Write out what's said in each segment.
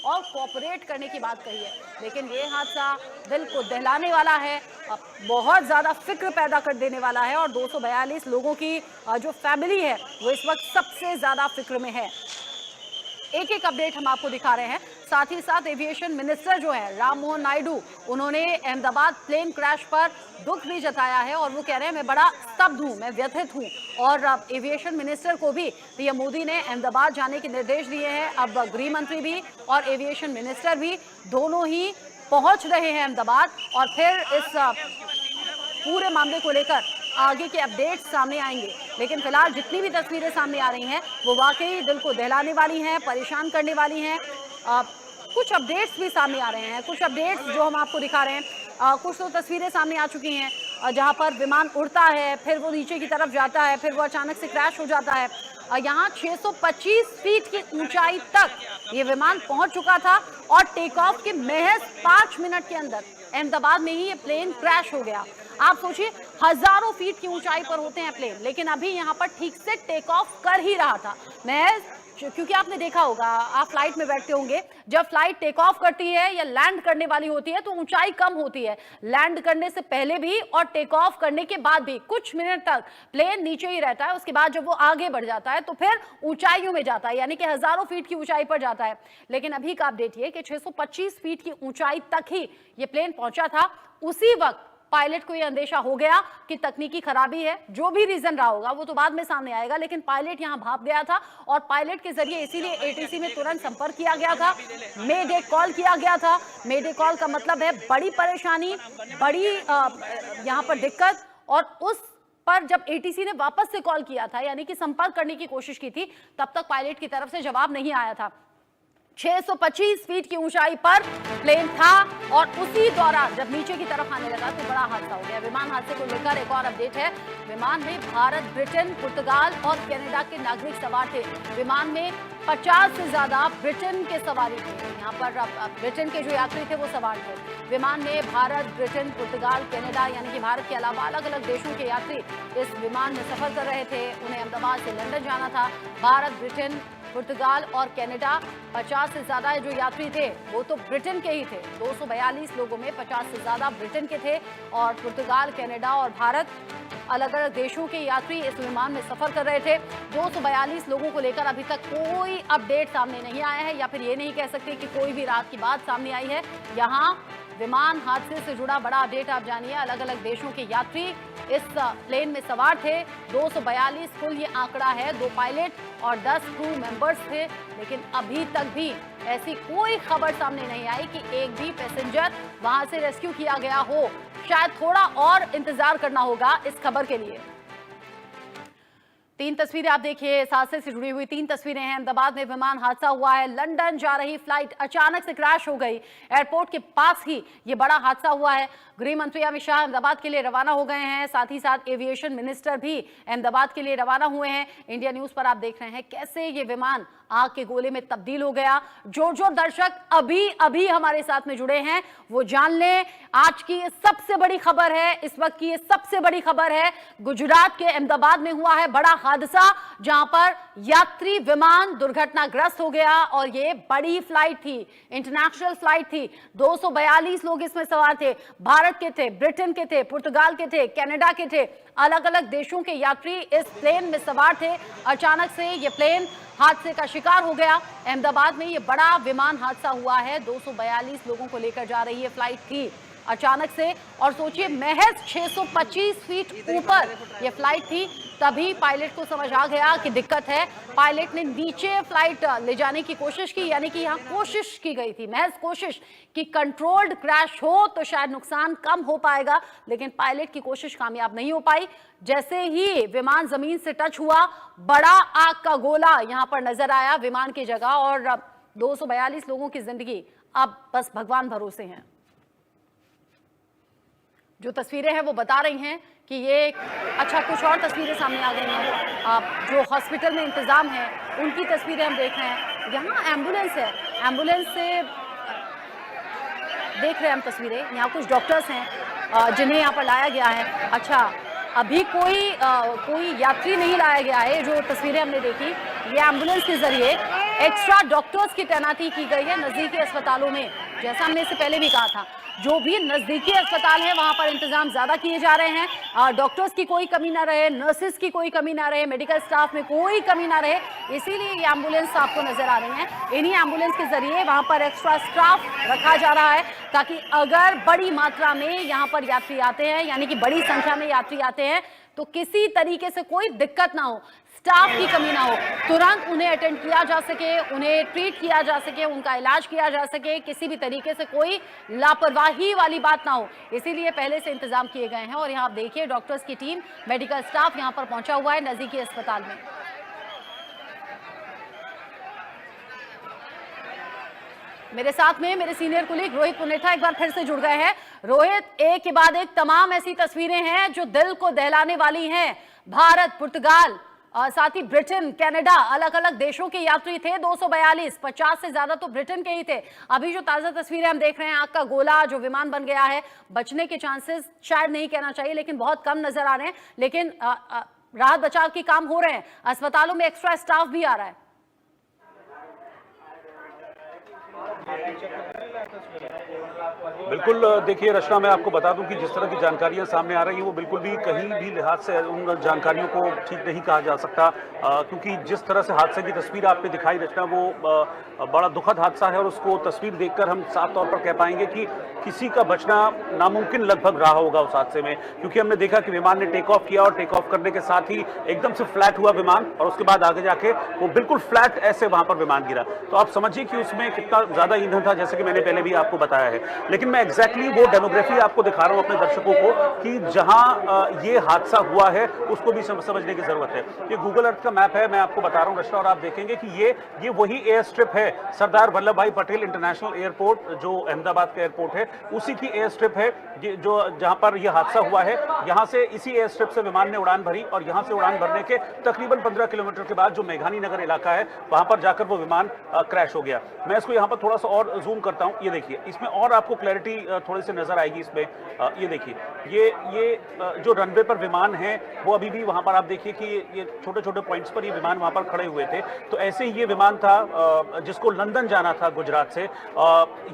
और कोऑपरेट करने की बात कही है। लेकिन ये हादसा दिल को दहलाने वाला है, बहुत ज़्यादा फिक्र पैदा कर देने वाला है और 242 लोगों की जो फैमिली है वो इस वक्त सबसे ज़्यादा फिक्र में है। एक एक अपडेट हम आपको दिखा रहे हैं। साथ ही साथ एविएशन मिनिस्टर जो है राम मोहन नायडू, उन्होंने अहमदाबाद प्लेन क्रैश पर दुख भी जताया है और वो कह रहे हैं मैं बड़ा स्तब्ध हूं, मैं व्यथित हूं। और एविएशन मिनिस्टर को भी पीएम मोदी ने अहमदाबाद जाने के निर्देश दिए हैं। अब गृह मंत्री भी और एविएशन मिनिस्टर भी दोनों ही पहुंच रहे हैं अहमदाबाद और फिर इस पूरे मामले को लेकर आगे के अपडेट्स सामने आएंगे। लेकिन फिलहाल जितनी भी तस्वीरें सामने आ रही हैं वो वाकई दिल को दहलाने वाली हैं, परेशान करने वाली हैं। कुछ अपडेट्स भी सामने आ रहे हैं, कुछ अपडेट्स जो हम आपको दिखा रहे हैं। कुछ तो तस्वीरें सामने आ चुकी हैं जहां पर विमान उड़ता है, फिर वो नीचे की तरफ जाता है, फिर वो अचानक से क्रैश हो जाता है। यहाँ 625 फीट की ऊंचाई तक ये विमान पहुंच चुका था और टेक ऑफ के महज 5 मिनट के अंदर अहमदाबाद में ही ये प्लेन क्रैश हो गया। आप सोचिए, हजारों फीट की ऊंचाई पर होते हैं प्लेन, लेकिन अभी यहाँ पर ठीक से टेक ऑफ कर ही रहा था। महज क्योंकि आपने देखा होगा, आप फ्लाइट में बैठते होंगे, जब फ्लाइट टेक ऑफ करती है या लैंड करने वाली होती है तो ऊंचाई कम होती है। लैंड करने से पहले भी और टेक ऑफ करने के बाद भी कुछ मिनट तक प्लेन नीचे ही रहता है। उसके बाद जब वो आगे बढ़ जाता है तो फिर ऊंचाइयों में जाता है, यानी कि हजारों फीट की ऊंचाई पर जाता है। लेकिन अभी का अपडेट ये कि 625 फीट की ऊंचाई तक ही ये प्लेन पहुंचा था। उसी वक्त पायलट को यह अंदेशा हो गया कि तकनीकी खराबी है। जो भी रीजन रहा होगा वो तो बाद में सामने आएगा, लेकिन पायलट यहां भाप गया था और पायलट के जरिए इसीलिए एटीसी में तुरंत संपर्क किया गया था, मेडे कॉल किया गया था। मेडे कॉल का मतलब है बड़ी परेशानी, बड़ी यहां पर दिक्कत। और उस पर जब एटीसी ने वापस से कॉल किया था, यानी कि संपर्क करने की कोशिश की थी, तब तक पायलट की तरफ से जवाब नहीं आया था। 625 फीट की ऊंचाई पर प्लेन था और उसी दौरान जब नीचे की तरफ आने लगा तो बड़ा हादसा हो गया। विमान हादसे को लेकर एक और अपडेट है। विमान में भारत, ब्रिटेन, पुर्तगाल और कनाडा के नागरिक सवार थे। विमान में 50 से ज्यादा ब्रिटेन के सवारी थे। यहाँ पर ब्रिटेन के जो यात्री थे वो सवार थे। विमान में भारत, ब्रिटेन, पुर्तगाल, कनाडा यानी कि भारत के अलावा अलग अलग देशों के यात्री इस विमान में सफर कर रहे थे। उन्हें अहमदाबाद से लंदन जाना था। भारत, ब्रिटेन, पुर्तगाल और कनाडा, 50 से ज्यादा जो यात्री थे वो तो ब्रिटेन के ही थे। 242 लोगों में 50 से ज्यादा ब्रिटेन के थे और पुर्तगाल, कनाडा और भारत अलग अलग देशों के यात्री इस विमान में सफर कर रहे थे। 242 लोगों को लेकर अभी तक कोई अपडेट सामने नहीं आया है, या फिर ये नहीं कह सकते कि कोई भी रात की बात सामने आई है। यहाँ विमान हादसे से जुड़ा बड़ा अपडेट आप जानिए। अलग अलग देशों के यात्री इस प्लेन में सवार थे। 242 कुल ये आंकड़ा है। 2 पायलट और 10 क्रू मेंबर्स थे। लेकिन अभी तक भी ऐसी कोई खबर सामने नहीं आई कि एक भी पैसेंजर वहां से रेस्क्यू किया गया हो। शायद थोड़ा और इंतजार करना होगा इस खबर के लिए। 3 तस्वीरें आप देखिए, इस हादसे से जुड़ी हुई 3 तस्वीरें हैं। अहमदाबाद में विमान हादसा हुआ है। लंदन जा रही फ्लाइट अचानक से क्रैश हो गई। एयरपोर्ट के पास ही ये बड़ा हादसा हुआ है। गृह मंत्री अमित शाह अहमदाबाद के लिए रवाना हो गए हैं। साथ ही साथ एविएशन मिनिस्टर भी अहमदाबाद के लिए रवाना हुए हैं। इंडिया न्यूज पर आप देख रहे हैं कैसे ये विमान आग के गोले में तब्दील हो गया। जो दर्शक अभी हमारे साथ में जुड़े हैं वो जान लें, आज की ये सबसे बड़ी खबर है, इस वक्त की ये सबसे बड़ी खबर है। गुजरात के अहमदाबाद में हुआ है बड़ा हादसा, जहां पर यात्री विमान दुर्घटनाग्रस्त हो गया और ये बड़ी फ्लाइट थी, इंटरनेशनल फ्लाइट थी। 242 लोग इसमें सवार थे। भारत के थे, ब्रिटेन के थे, पुर्तगाल के थे, कनाडा के थे, अलग अलग देशों के यात्री इस प्लेन में सवार थे। अचानक से ये प्लेन हादसे का शिकार हो गया। अहमदाबाद में ये बड़ा विमान हादसा हुआ है। 242 लोगों को लेकर जा रही ये फ्लाइट थी अचानक से, और सोचिए महज 625 फीट ऊपर ये फ्लाइट थी। तभी पायलट को समझ आ गया कि दिक्कत है। पायलट ने नीचे फ्लाइट ले जाने की कोशिश की, यानी कि यहाँ कोशिश की गई थी, महज कोशिश कि कंट्रोल्ड क्रैश हो तो शायद नुकसान कम हो पाएगा, लेकिन पायलट की कोशिश कामयाब नहीं हो पाई। जैसे ही विमान जमीन से टच हुआ, बड़ा आग का गोला यहाँ पर नजर आया विमान की जगह, और 242 लोगों की जिंदगी अब बस भगवान भरोसे हैं। जो तस्वीरें हैं वो बता रही हैं कि ये अच्छा, कुछ और तस्वीरें सामने आ गई हैं। जो हॉस्पिटल में इंतजाम है उनकी तस्वीरें हम देख रहे हैं। यहाँ एम्बुलेंस है, एम्बुलेंस से देख रहे हैं हम तस्वीरें। यहाँ कुछ डॉक्टर्स हैं जिन्हें यहाँ पर लाया गया है। अच्छा, अभी कोई यात्री नहीं लाया गया है। जो तस्वीरें हमने देखी, ये एम्बुलेंस के जरिए एक्स्ट्रा डॉक्टर्स की तैनाती की गई है नजदीकी अस्पतालों में। जैसा हमने इससे पहले भी कहा था, जो भी नजदीकी अस्पताल है वहां पर इंतजाम ज्यादा किए जा रहे हैं। डॉक्टर्स की कोई कमी ना रहे, नर्सेस की कोई कमी ना रहे, मेडिकल स्टाफ में कोई कमी ना रहे, इसीलिए ये एम्बुलेंस आपको नजर आ रही हैं। इन्हीं एम्बुलेंस के जरिए वहां पर एक्स्ट्रा स्टाफ रखा जा रहा है, ताकि अगर बड़ी मात्रा में यहाँ पर यात्री आते हैं, यानी कि बड़ी संख्या में यात्री आते हैं, तो किसी तरीके से कोई दिक्कत ना हो, स्टाफ की कमी ना हो, तुरंत उन्हें अटेंड किया जा सके, उन्हें ट्रीट किया जा सके, उनका इलाज किया जा सके, किसी भी तरीके से कोई लापरवाही वाली बात ना हो। इसीलिए पहले से इंतजाम किए गए हैं। और यहाँ आप देखिए डॉक्टर्स की टीम, मेडिकल स्टाफ यहाँ पर पहुंचा हुआ है नजदीकी अस्पताल में। मेरे साथ में मेरे सीनियर कुलीग रोहित पुनेठा एक बार फिर से जुड़ गए हैं। रोहित, एक के बाद एक तमाम ऐसी तस्वीरें हैं जो दिल को दहलाने वाली हैं। भारत, पुर्तगाल, साथ ही ब्रिटेन, कनाडा, अलग अलग देशों के यात्री थे 242, 50 से ज्यादा तो ब्रिटेन के ही थे। अभी जो ताजा तस्वीरें हम देख रहे हैं, आग का गोला जो विमान बन गया है, बचने के चांसेस शायद नहीं कहना चाहिए लेकिन बहुत कम नजर आ रहे हैं। लेकिन राहत बचाव के काम हो रहे हैं, अस्पतालों में एक्स्ट्रा स्टाफ भी आ रहा है। बिल्कुल, देखिए रचना, मैं आपको बता दूं कि जिस तरह की जानकारियां सामने आ रही हैं वो बिल्कुल भी कहीं भी लिहाज से उन जानकारियों को ठीक नहीं कहा जा सकता, क्योंकि जिस तरह से हादसे की तस्वीर आपने दिखाई रचना, वो बड़ा दुखद हादसा है और उसको तस्वीर देखकर हम साफ तौर पर कह पाएंगे कि किसी का बचना नामुमकिन लगभग रहा होगा उस हादसे में। क्योंकि हमने देखा कि विमान ने टेक ऑफ किया और टेक ऑफ करने के साथ ही एकदम से फ्लैट हुआ विमान, और उसके बाद आगे जाके वो बिल्कुल फ्लैट ऐसे वहां पर विमान गिरा। तो आप समझिए कि उसमें कितना ज्यादा ईंधन था, जैसे कि मैंने पहले भी आपको बताया है। लेकिन मैं एग्जैक्टली वो डेमोग्राफी आपको दिखा रहा हूं अपने दर्शकों को कि जहां ये हादसा हुआ है उसको भी समझने की जरूरत है। ये गूगल अर्थ का मैप है, मैं आपको बता रहा हूं रचना, और आप देखेंगे कि ये वही एयर स्ट्रिप है, सरदार वल्लभ भाई पटेल इंटरनेशनल एयरपोर्ट जो अहमदाबाद का एयरपोर्ट है, उसी की एयर स्ट्रिप है जो जहां पर यह हादसा हुआ है। यहां से इसी एयर स्ट्रिप से विमान ने उड़ान भरी और यहां से उड़ान भरने के तकरीबन 15 किलोमीटर के बाद जो मेघानी नगर इलाका है वहां पर जाकर वो विमान क्रैश हो गया। मैं इसको यहां पर थोड़ा सा और जूम करता हूं, ये देखिए, इसमें और आपको क्लैरिटी थोड़ी सी नजर आएगी इसमें। ये देखिए, ये जो रनवे पर विमान है वो अभी भी वहां पर आप देखिए कि ये छोटे छोटे पॉइंट्स पर ये विमान वहां पर खड़े हुए थे। तो ऐसे ही ये विमान था जिसको लंदन जाना था गुजरात से।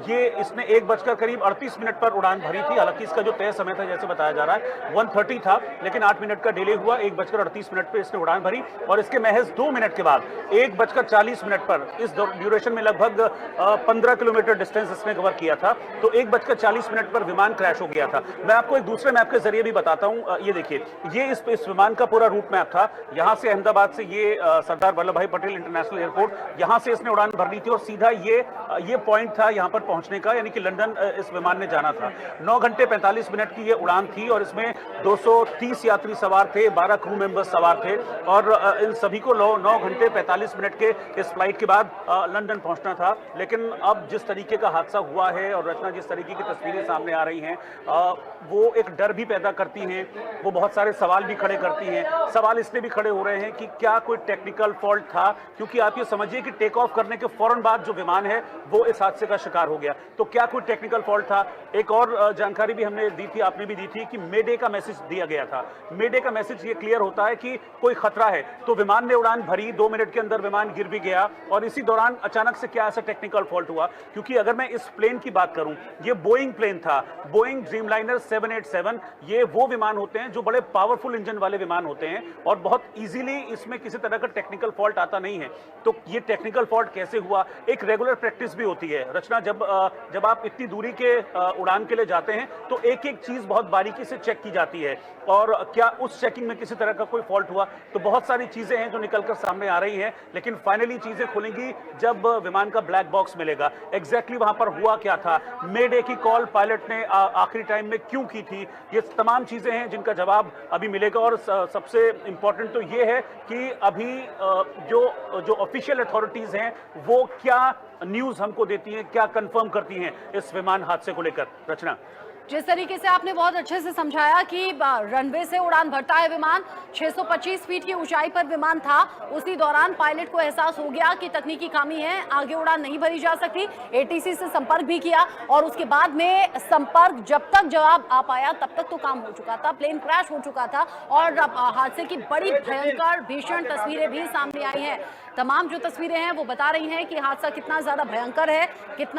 ये इसने 1:38 पर उड़ान भरी थी। हालांकि इसका जो तय समय था, जैसे बताया जा रहा है 1:30 था, लेकिन 8 मिनट का डिले हुआ। 1:38 पर इसने उड़ान भरी और इसके महज 2 मिनट के बाद 1:40 पर, इस ड्यूरेशन में लगभग 15 किलोमीटर डिस्टेंस इसने कवर किया था, तो 1:40 पर विमान क्रैश हो गया था। मैं आपको एक दूसरे मैप के जरिए भी बताता हूं। ये देखिए, ये इस विमान का पूरा रूट मैप था। यहां से अहमदाबाद से ये सरदार वल्लभ भाई पटेल इंटरनेशनल एयरपोर्ट, यहां से इसने उड़ान भरनी थी और सीधा ये पॉइंट था यहां पर पहुंचने का, यानी कि लंदन इस विमान ने जाना था। 9 घंटे 45 मिनट की ये उड़ान थी और इसमें 230 यात्री सवार थे, 12 क्रू मेंबर्स सवार थे और इन सभी को 9 घंटे 45 मिनट के इस फ्लाइट के बाद लंदन पहुंचना था। लेकिन अब जिस तरीके का हादसा हुआ है और रचना जिस तरीके की तस्वीरें सामने आ रही हैं, वो एक डर भी पैदा करती हैं, वो बहुत सारे सवाल भी खड़े करती हैं। सवाल इसलिए भी खड़े हो रहे हैं कि क्या कोई टेक्निकल फॉल्ट था, क्योंकि आप ये समझिए कि टेक ऑफ करने के फौरन बाद जो विमान है वो इस हादसे का शिकार हो गया। तो क्या कोई टेक्निकल फॉल्ट था? एक और जानकारी भी हमने दी थी, आपने भी दी थी, कि मेडे का मैसेज दिया गया था। मेडे का मैसेज ये क्लियर होता है कि कोई खतरा है, तो विमान ने उड़ान भरी, 2 मिनट के अंदर विमान गिर भी गया और इसी दौरान अचानक से क्या ऐसा टेक्निकल फॉल्ट हुआ? क्योंकि अगर मैं इस प्लेन की बात करूं, ये बोइंग प्लेन था, बोइंग ड्रीमलाइनर 787। ये वो विमान होते हैं जो बड़े पावरफुल इंजन वाले विमान होते हैं और बहुत इजीली इसमें किसी तरह का टेक्निकल फॉल्ट आता नहीं है। तो ये टेक्निकल फॉल्ट कैसे हुआ? एक रेगुलर प्रैक्टिस भी होती है रचना, जब आप इतनी दूरी के उड़ान के लिए जाते हैं तो एक एक चीज बहुत बारीकी से चेक की जाती है, और क्या उस चेकिंग में किसी तरह का कोई फॉल्ट हुआ? तो बहुत सारी चीजें हैं जो निकलकर सामने आ रही हैं, लेकिन फाइनली चीजें खुलेंगी जब विमान का ब्लैक बॉक्स मिलेगा। एग्जैक्टली वहां पर हुआ क्या था, मेडे की कॉल पायलट ने आखिरी टाइम में क्यों की थी, ये तमाम चीजें हैं जिनका जवाब अभी मिलेगा। और सबसे इंपॉर्टेंट तो ये है कि अभी जो ऑफिशियल अथॉरिटीज हैं वो क्या न्यूज हमको देती हैं, क्या कंफर्म करती हैं इस विमान हादसे को लेकर। रचना, जिस तरीके से आपने बहुत अच्छे से समझाया कि रनवे से उड़ान भरता है विमान, 625 फीट की ऊंचाई पर विमान था, उसी दौरान पायलट को एहसास हो गया कि तकनीकी खामी है, आगे उड़ान नहीं भरी जा सकती। एटीसी से संपर्क भी किया और उसके बाद में संपर्क जब तक जवाब आ पाया तब तक तो काम हो चुका था, प्लेन क्रैश हो चुका था और हादसे की बड़ी भयंकर भीषण तस्वीरें भी सामने आई हैं। तमाम जो तस्वीरें हैं वो बता रही हैं कि हादसा कितना ज्यादा भयंकर है, कितना